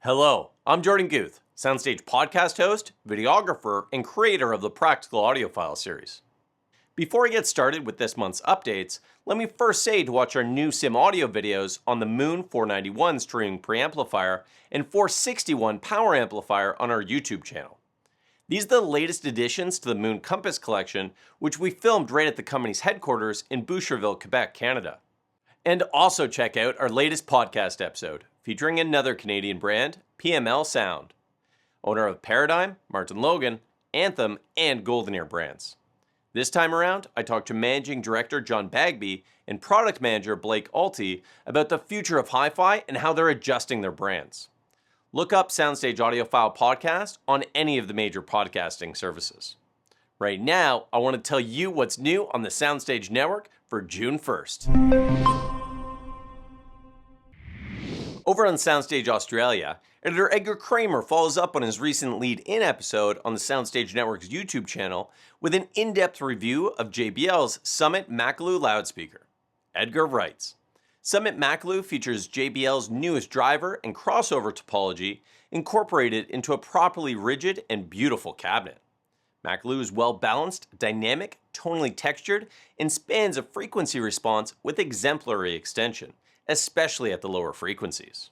Hello, I'm Jordan Guth, SoundStage podcast host, videographer, and creator of the Practical Audiophile series. Before I get started with this month's updates, let me first say to watch our new sim audio videos on the Moon 491 streaming preamplifier and 461 power amplifier on our YouTube channel. These are the latest additions to the Moon Compass collection, which we filmed right at the company's headquarters in Boucherville, Quebec, Canada. And also check out our latest podcast episode, featuring another Canadian brand, PML Sound, owner of Paradigm, Martin Logan, Anthem, and Golden Ear brands. This time around, I talked to Managing Director John Bagby and Product Manager Blake Alty about the future of hi-fi and how they're adjusting their brands. Look up SoundStage Audiophile Podcast on any of the major podcasting services. Right now, I want to tell you what's new on the SoundStage network for June 1st. Over on SoundStage Australia, editor Edgar Kramer follows up on his recent lead-in episode on the SoundStage Network's YouTube channel with an in-depth review of JBL's Summit Makalu loudspeaker. Edgar writes, Summit Makalu features JBL's newest driver and crossover topology incorporated into a properly rigid and beautiful cabinet. Makalu is well-balanced, dynamic, tonally textured, and spans a frequency response with exemplary extension, especially at the lower frequencies.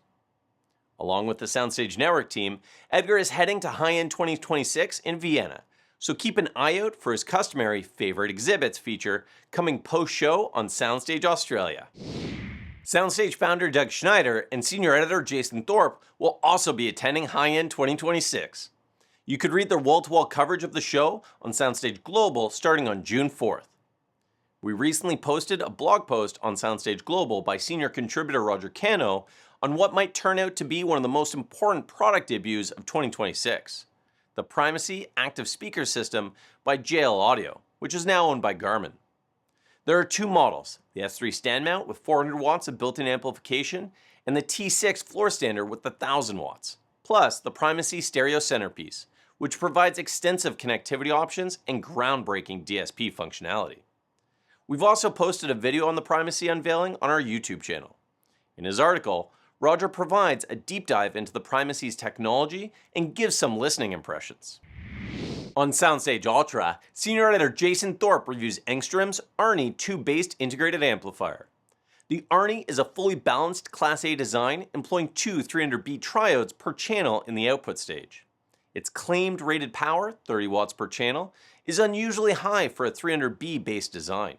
Along with the SoundStage Network team, Edgar is heading to High-End 2026 in Vienna, so keep an eye out for his customary Favorite Exhibits feature coming post-show on SoundStage Australia. SoundStage founder Doug Schneider and senior editor Jason Thorpe will also be attending High-End 2026. You could read their wall-to-wall coverage of the show on SoundStage Global starting on June 4th. We recently posted a blog post on SoundStage Global by senior contributor Roger Cano on what might turn out to be one of the most important product debuts of 2026, the Primacy Active Speaker System by JBL Audio, which is now owned by Garmin. There are two models, the S3 stand mount with 400 watts of built-in amplification and the T6 floor standard with 1,000 watts, plus the Primacy stereo centerpiece, which provides extensive connectivity options and groundbreaking DSP functionality. We've also posted a video on the Primacy unveiling on our YouTube channel. In his article, Roger provides a deep dive into the Primacy's technology and gives some listening impressions. On SoundStage Ultra, senior editor Jason Thorpe reviews Engström's Arnie 2-based integrated amplifier. The Arnie is a fully balanced Class A design employing two 300B triodes per channel in the output stage. Its claimed rated power, 30 watts per channel, is unusually high for a 300B based design.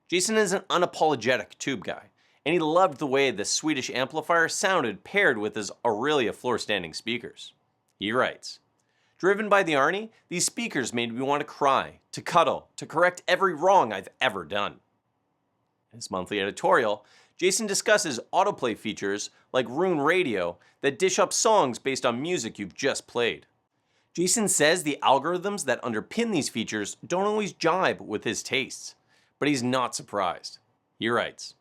Jason is an unapologetic tube guy, and he loved the way the Swedish amplifier sounded paired with his Aurelia floor-standing speakers. He writes, Driven by the Arnie, these speakers made me want to cry, to cuddle, to correct every wrong I've ever done. In his monthly editorial, Jason discusses autoplay features like Rune Radio that dish up songs based on music you've just played. Jason says the algorithms that underpin these features don't always jibe with his tastes, but he's not surprised. He writes,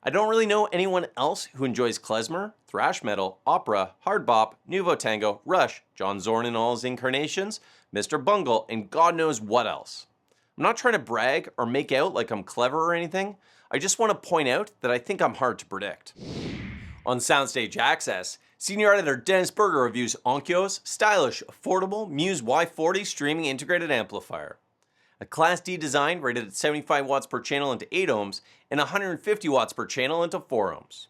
I don't really know anyone else who enjoys klezmer, thrash metal, opera, hard bop, nouveau tango, Rush, John Zorn in all his incarnations, Mr. Bungle, and God knows what else. I'm not trying to brag or make out like I'm clever or anything. I just want to point out that I think I'm hard to predict. On SoundStage Access, senior editor Dennis Berger reviews Onkyo's stylish, affordable Muse Y40 streaming integrated amplifier. A Class D design rated at 75 watts per channel into 8 ohms and 150 watts per channel into 4 ohms.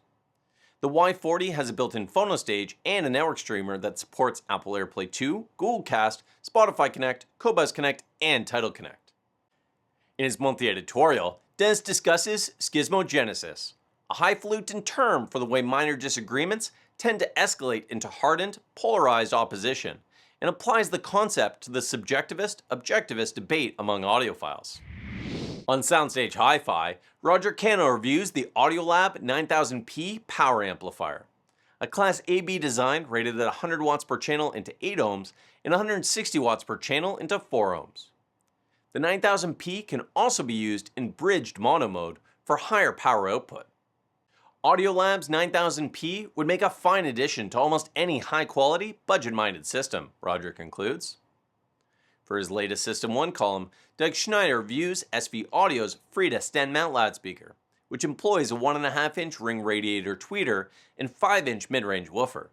The Y40 has a built-in phonostage and a network streamer that supports Apple AirPlay 2, Google Cast, Spotify Connect, Qobuz Connect, and Tidal Connect. In his monthly editorial, Dennis discusses schismogenesis, a highfalutin term for the way minor disagreements tend to escalate into hardened, polarized opposition, and applies the concept to the subjectivist-objectivist debate among audiophiles. On SoundStage Hi-Fi, Roger Cano reviews the Audiolab 9000P power amplifier, a Class AB design rated at 100 watts per channel into 8 ohms and 160 watts per channel into 4 ohms. The 9000P can also be used in bridged mono mode for higher power output. Audiolab's 9000P would make a fine addition to almost any high-quality, budget-minded system, Roger concludes. For his latest System 1 column, Doug Schneider views SV Audio's Frida stand mount loudspeaker, which employs a 1.5-inch ring radiator tweeter and 5-inch mid-range woofer.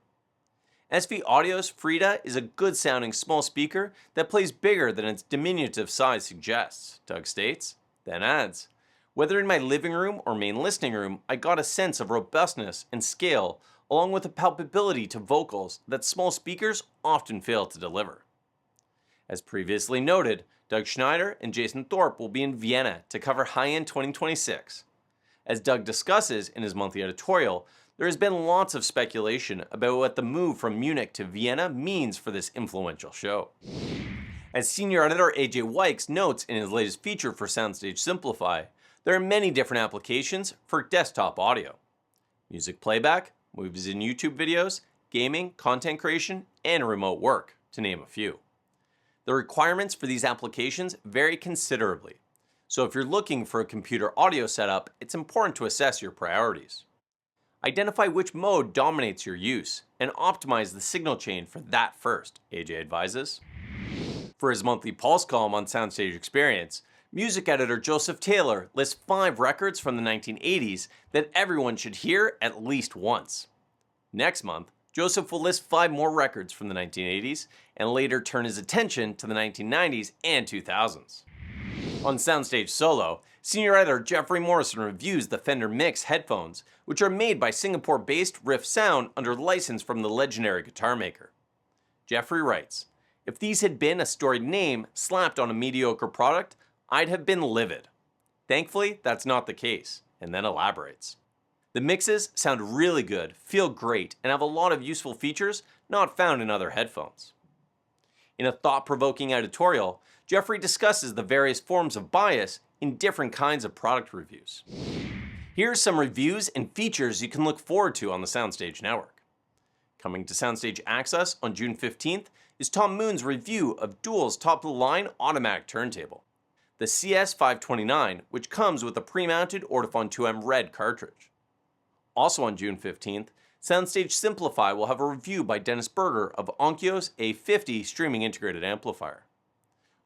SV Audio's Frida is a good sounding small speaker that plays bigger than its diminutive size suggests, Doug states, then adds, whether in my living room or main listening room, I got a sense of robustness and scale along with a palpability to vocals that small speakers often fail to deliver. As previously noted, Doug Schneider and Jason Thorpe will be in Vienna to cover High-End 2026. As Doug discusses in his monthly editorial, there has been lots of speculation about what the move from Munich to Vienna means for this influential show. As senior editor AJ Wykes notes in his latest feature for SoundStage Simplify, there are many different applications for desktop audio. Music playback, movies and YouTube videos, gaming, content creation, and remote work, to name a few. The requirements for these applications vary considerably, so if you're looking for a computer audio setup, it's important to assess your priorities. Identify which mode dominates your use, and optimize the signal chain for that first, AJ advises. For his monthly Pulse column on SoundStage Experience, music editor Joseph Taylor lists 5 records from the 1980s that everyone should hear at least once. Next month, Joseph will list 5 more records from the 1980s and later turn his attention to the 1990s and 2000s. On SoundStage Solo, senior editor Jeffrey Morrison reviews the Fender Mix headphones, which are made by Singapore-based Riff Sound under license from the legendary guitar maker. Jeffrey writes, if these had been a storied name slapped on a mediocre product, I'd have been livid. Thankfully, that's not the case, and then elaborates. The mixes sound really good, feel great, and have a lot of useful features not found in other headphones. In a thought-provoking editorial, Jeffrey discusses the various forms of bias in different kinds of product reviews. Here are some reviews and features you can look forward to on the SoundStage network. Coming to SoundStage Access on June 15th is Tom Moon's review of Dual's top-of-the-line automatic turntable, the CS529, which comes with a pre-mounted Ortofon 2M Red cartridge. Also on June 15th, SoundStage Simplify will have a review by Dennis Berger of Onkyo's A50 streaming integrated amplifier.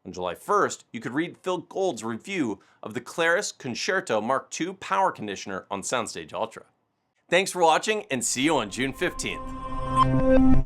On July 1st, you could read Phil Gold's review of the Claris Concerto Mark II power conditioner on SoundStage Ultra. Thanks for watching and see you on June 15th.